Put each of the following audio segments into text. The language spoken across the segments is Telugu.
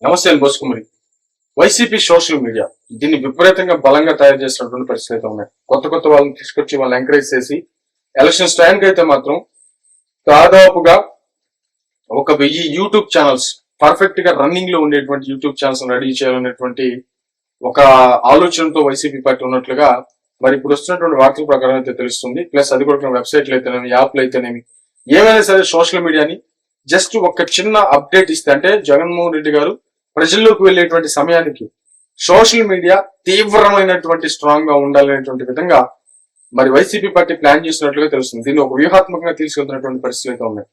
నమస్తే అని బోసుకుమరి. వైసీపీ సోషల్ మీడియా దీన్ని విపరీతంగా బలంగా తయారు చేసినటువంటి పరిస్థితి అయితే ఉన్నాయి. కొత్త వాళ్ళని తీసుకొచ్చి వాళ్ళని ఎంకరేజ్ చేసి ఎలక్షన్స్ టైంకి అయితే మాత్రం దాదాపుగా 1000 యూట్యూబ్ ఛానల్స్ పర్ఫెక్ట్ గా రన్నింగ్ లో ఉండేటువంటి యూట్యూబ్ ఛానల్స్ రెడీ చేయాలనేటువంటి ఒక ఆలోచనతో వైసీపీ పార్టీ ఉన్నట్లుగా మరి ఇప్పుడు వస్తున్నటువంటి వార్తల ప్రకారం అయితే తెలుస్తుంది. ప్లస్ అది కూడా వెబ్సైట్లు అయితేనేమి, యాప్లు అయితేనేమి, ఏమైనా సరే సోషల్ మీడియాని జస్ట్ ఒక చిన్న అప్డేట్ ఇస్తే, అంటే జగన్మోహన్ రెడ్డి గారు ప్రజల్లోకి వెళ్లేటువంటి సమయానికి సోషల్ మీడియా తీవ్రమైనటువంటి స్ట్రాంగ్ గా ఉండాలనేటువంటి విధంగా మరి వైసీపీ పార్టీ ప్లాన్ చేసినట్లుగా తెలుస్తుంది. దీన్ని ఒక వ్యూహాత్మకంగా తీసుకెళ్తున్నటువంటి పరిస్థితులు అయితే ఉన్నాయి.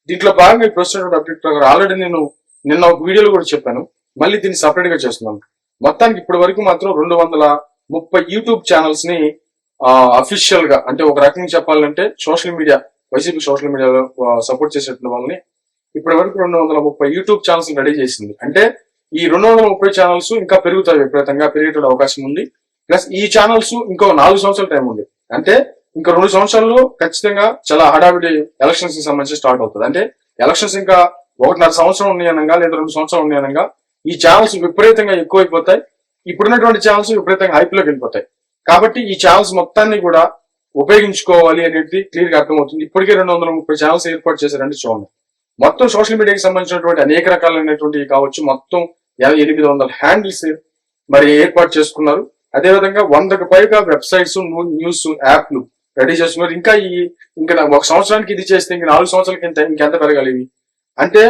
దీంట్లో భాగంగా ఇప్పుడు వస్తున్నటువంటి అప్డేట్ ప్రకారం ఆల్రెడీ నేను నిన్న ఒక వీడియోలో కూడా చెప్పాను, మళ్ళీ దీన్ని సపరేట్ గా చేస్తున్నాను. మొత్తానికి ఇప్పటి వరకు మాత్రం 230 యూట్యూబ్ ఛానల్స్ ని అఫీషియల్ గా, అంటే ఒక రకంగా చెప్పాలంటే సోషల్ మీడియా, వైసీపీ సోషల్ మీడియాలో సపోర్ట్ చేసేటువంటి వాళ్ళని ఇప్పటి వరకు 230 యూట్యూబ్ ఛానల్స్ రెడీ చేసింది. అంటే ఈ 230 ఛానల్స్ ఇంకా పెరుగుతాయి, విపరీతంగా పెరిగే అవకాశం ఉంది. ప్లస్ ఈ ఛానల్స్ ఇంకో 4 సంవత్సరాల టైం ఉంది. అంటే ఇంకా 2 సంవత్సరాల్లో ఖచ్చితంగా చాలా హడావిడి ఎలక్షన్స్ కి సంబంధించి స్టార్ట్ అవుతుంది. అంటే ఎలక్షన్స్ ఇంకా 1.5 సంవత్సరం ఉన్నాయి అనగా, లేదా 2 సంవత్సరాలు ఉన్నాయి అనగా ఈ ఛానల్స్ విపరీతంగా ఎక్కువైపోతాయి. ఇప్పుడున్నటువంటి ఛానల్స్ విపరీతంగా హైప్ లోకి వెళ్ళిపోతాయి. కాబట్టి ఈ ఛానల్స్ మొత్తాన్ని కూడా ఉపయోగించుకోవాలి అనేది క్లియర్ గా అర్థమవుతుంది. ఇప్పటికే 230 ఛానల్స్ ఏర్పాటు చేశారంటే చూడండి. మొత్తం సోషల్ మీడియాకి సంబంధించినటువంటి అనేక రకాలైనటువంటి కావచ్చు, మొత్తం 800 హ్యాండిల్స్ మరి ఏర్పాటు చేసుకున్నారు. అదేవిధంగా 100కు పైగా వెబ్సైట్స్, న్యూస్ యాప్లు రెడీ చేస్తున్నారు. ఇంకా 1 సంవత్సరానికి ఇది చేస్తే ఇంకా 4 సంవత్సరాలకి ఇంకెంత పెరగాలి ఇవి అంటే.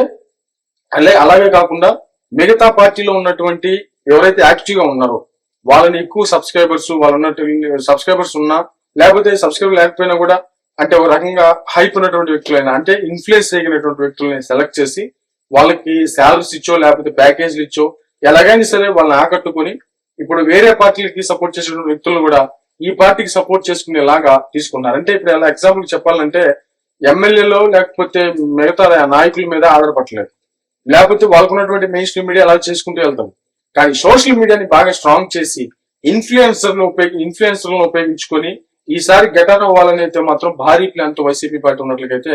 అలాగే కాకుండా మిగతా పార్టీలో ఉన్నటువంటి ఎవరైతే యాక్టివ్ గా ఉన్నారో వాళ్ళని ఎక్కువ సబ్స్క్రైబర్స్, వాళ్ళు ఉన్నటువంటి సబ్స్క్రైబర్స్ ఉన్నా లేకపోతే సబ్స్క్రైబర్ లేకపోయినా కూడా, అంటే ఒక రకంగా హైప్ ఉన్నటువంటి వ్యక్తులైనా, అంటే ఇన్ఫ్లుయెన్స్ చేయగలిగినటువంటి వ్యక్తులని సెలెక్ట్ చేసి వాళ్ళకి శాలరీస్ ఇచ్చో లేకపోతే ప్యాకేజీలు ఇచ్చో ఎలాగైనా సరే వాళ్ళని ఆకట్టుకుని ఇప్పుడు వేరే పార్టీలకి సపోర్ట్ చేసేటువంటి వ్యక్తులను కూడా ఈ పార్టీకి సపోర్ట్ చేసుకునేలాగా తీసుకున్నారు. అంటే ఇప్పుడు ఎలా ఎగ్జాంపుల్ చెప్పాలంటే ఎమ్మెల్యేలో లేకపోతే మిగతా నాయకుల మీద ఆధారపడలేదు, లేకపోతే వాళ్ళకున్నటువంటి మెయిన్ స్ట్రీమ్ మీడియా అలా చేసుకుంటూ వెళ్తాం. కానీ సోషల్ మీడియాని బాగా స్ట్రాంగ్ చేసి ఇన్ఫ్లుయెన్సర్లను ఉపయోగించుకొని ఈసారి గెటర్ అవ్వాలని అయితే మాత్రం భారీ ప్లాన్ తో వైసీపీ పార్టీ ఉన్నట్లయితే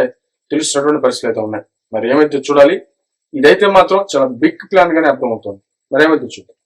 తెలుస్తున్నటువంటి పరిస్థితులు అయితే ఉన్నాయి. మరి ఏమైతే చూడాలి. ఇదైతే మాత్రం చాలా బిగ్ ప్లాన్ గానే అర్థమవుతుంది. మరి ఏమైతే చూడాలి.